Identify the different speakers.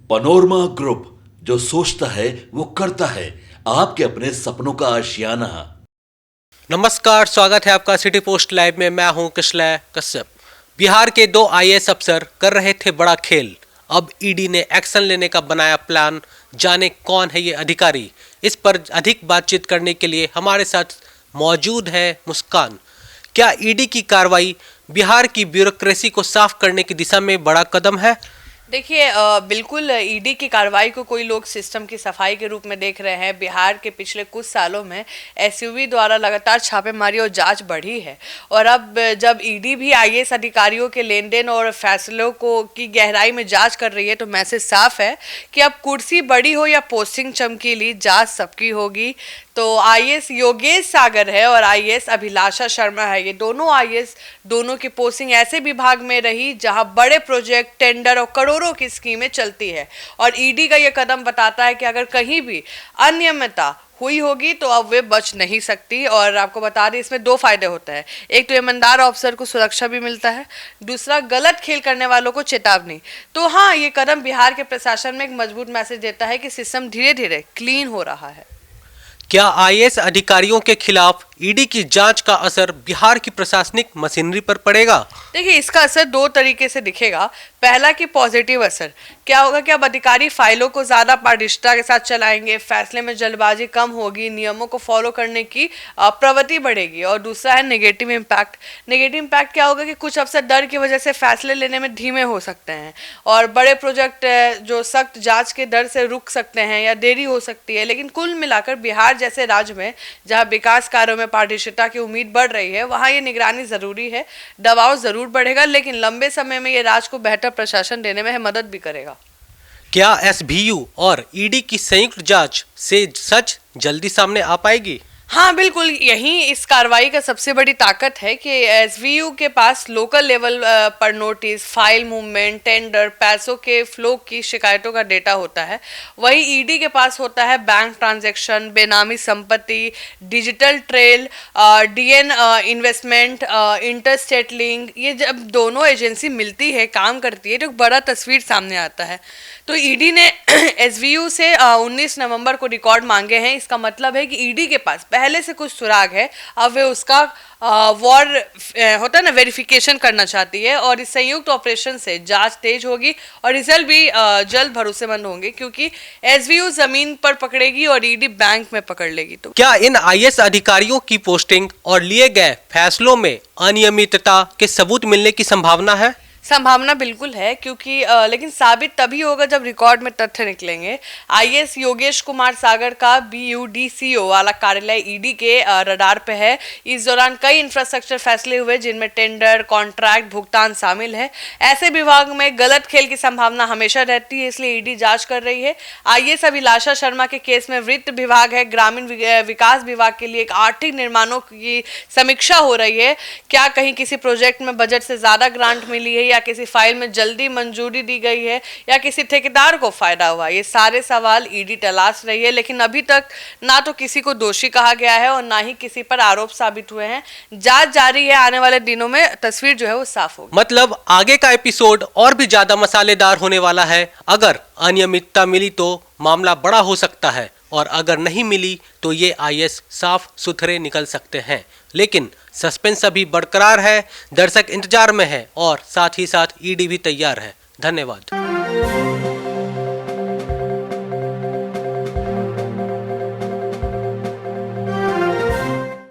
Speaker 1: Panorama group, जो सोचता है वो करता है। आपके अपने सपनों का आशियाना।
Speaker 2: नमस्कार, स्वागत है आपका सिटी पोस्ट लाइव में। मैं हूं किशलय कश्यप। बिहार के 2 आईएएस अफसर कर रहे थे बड़ा खेल। अब ईडी ने एक्शन लेने का बनाया प्लान। जाने कौन है ये अधिकारी। इस पर अधिक बातचीत करने के लिए हमारे साथ मौजूद है मुस्कान। क्या ईडी की कार्रवाई बिहार की ब्यूरोक्रेसी को साफ करने की दिशा में बड़ा कदम है?
Speaker 3: देखिए, बिल्कुल ईडी की कार्रवाई को कोई लोग सिस्टम की सफाई के रूप में देख रहे हैं। बिहार के पिछले कुछ सालों में एसयूवी द्वारा लगातार छापेमारी और जांच बढ़ी है, और अब जब ईडी भी आईएएस अधिकारियों के लेन देन और फैसलों को की गहराई में जांच कर रही है, तो मैसेज साफ है कि अब कुर्सी बड़ी हो या पोस्टिंग चमकीली, जांच सबकी होगी। तो आईएएस योगेश सागर है और आईएएस अभिलाषा शर्मा है। ये दोनों आईएएस, दोनों की पोस्टिंग ऐसे विभाग में रही जहां बड़े प्रोजेक्ट, टेंडर और करोड़ों की स्कीमें चलती है। और ईडी का ये कदम बताता है कि अगर कहीं भी अनियमितता हुई होगी तो अब वे बच नहीं सकती। और आपको बता दें, इसमें 2 फायदे होते हैं। एक तो ईमानदार अफसर को सुरक्षा भी मिलता है, दूसरा गलत खेल करने वालों को चेतावनी। तो हाँ, ये कदम बिहार के प्रशासन में एक मजबूत मैसेज देता है कि सिस्टम धीरे धीरे क्लीन हो रहा है।
Speaker 2: क्या आईएएस अधिकारियों के खिलाफ ईडी की जांच का असर बिहार की प्रशासनिक मशीनरी पर पड़ेगा?
Speaker 3: देखिए, इसका असर 2 तरीके से दिखेगा। पहला कि पॉजिटिव असर क्या होगा कि अब अधिकारी फाइलों को ज़्यादा पारदर्शिता के साथ चलाएंगे, फैसले में जल्दबाजी कम होगी, नियमों को फॉलो करने की प्रवृत्ति बढ़ेगी। और दूसरा है नेगेटिव इम्पैक्ट। नेगेटिव इम्पैक्ट क्या होगा कि कुछ अफसर डर की वजह से फैसले लेने में धीमे हो सकते हैं, और बड़े प्रोजेक्ट जो सख्त जांच के डर से रुक सकते हैं या देरी हो सकती है। लेकिन कुल मिलाकर बिहार जैसे राज्य में, जहां विकास कार्यों में पारदर्शिता की उम्मीद बढ़ रही है, वहां ये निगरानी जरूरी है। दबाव जरूर बढ़ेगा, लेकिन लंबे समय में ये राज्य को बेहतर प्रशासन देने में मदद भी करेगा।
Speaker 2: क्या एसबीयू और ईडी की संयुक्त जांच से सच जल्दी सामने आ पाएगी?
Speaker 3: हाँ, बिल्कुल, यही इस कार्रवाई का सबसे बड़ी ताकत है कि एसवीयू के पास लोकल लेवल पर नोटिस, फाइल मूवमेंट, टेंडर, पैसों के फ्लो की शिकायतों का डेटा होता है। वही ईडी के पास होता है बैंक ट्रांजैक्शन, बेनामी संपत्ति, डिजिटल ट्रेल, डीएन इन्वेस्टमेंट, इंटरस्टेट लिंक। ये जब दोनों एजेंसी मिलती है, काम करती है, तो एक बड़ा तस्वीर सामने आता है। तो ईडी ने एसवीयू से 19 नवंबर को रिकॉर्ड मांगे हैं। इसका मतलब है कि ईडी के पास पहले से कुछ सुराग है। अब वे उसका होता है ना, वेरिफिकेशन करना चाहती है। और इस संयुक्त ऑपरेशन से जांच तेज होगी और रिजल्ट भी जल्द भरोसेमंद होंगे, क्योंकि एसवीयू जमीन पर पकड़ेगी और ईडी बैंक में पकड़ लेगी। तो
Speaker 2: क्या इन आईएएस अधिकारियों की पोस्टिंग और लिए गए फैसलों में अनियमितता के सबूत मिलने की संभावना है?
Speaker 3: संभावना बिल्कुल है, क्योंकि लेकिन साबित तभी होगा जब रिकॉर्ड में तथ्य निकलेंगे। आईएएस योगेश कुमार सागर का बीयूडीसीओ वाला कार्यालय ईडी के रडार पे है। इस दौरान कई इंफ्रास्ट्रक्चर फैसले हुए, जिनमें टेंडर, कॉन्ट्रैक्ट, भुगतान शामिल है। ऐसे विभाग में गलत खेल की संभावना हमेशा रहती है, इसलिए ईडी जांच कर रही है। आईएएस अभिलाषा शर्मा के केस में वित्त विभाग है, ग्रामीण विकास विभाग के लिए एक आर्थिक निर्माणों की समीक्षा हो रही है। क्या कहीं किसी प्रोजेक्ट में बजट से ज्यादा ग्रांट मिली है, या किसी फाइल में जल्दी मंजूरी दी गई है, या किसी ठेकेदार को फायदा हुआ? ये सारे सवाल ईडी तलाश रही है, लेकिन अभी तक ना तो किसी को दोषी कहा गया है और ना ही किसी पर आरोप साबित हुए हैं। जांच जारी है, आने वाले दिनों में तस्वीर जो है वो साफ होगी।
Speaker 2: मतलब आगे का एपिसोड और भी ज्यादा मसालेदार होने वाला है। अगर अनियमितता मिली तो मामला बड़ा हो सकता है, और अगर नहीं मिली तो ये आईएएस साफ सुथरे निकल सकते हैं। लेकिन सस्पेंस अभी बरकरार है, दर्शक इंतजार में है, और साथ ही साथ ईडी भी तैयार है। धन्यवाद।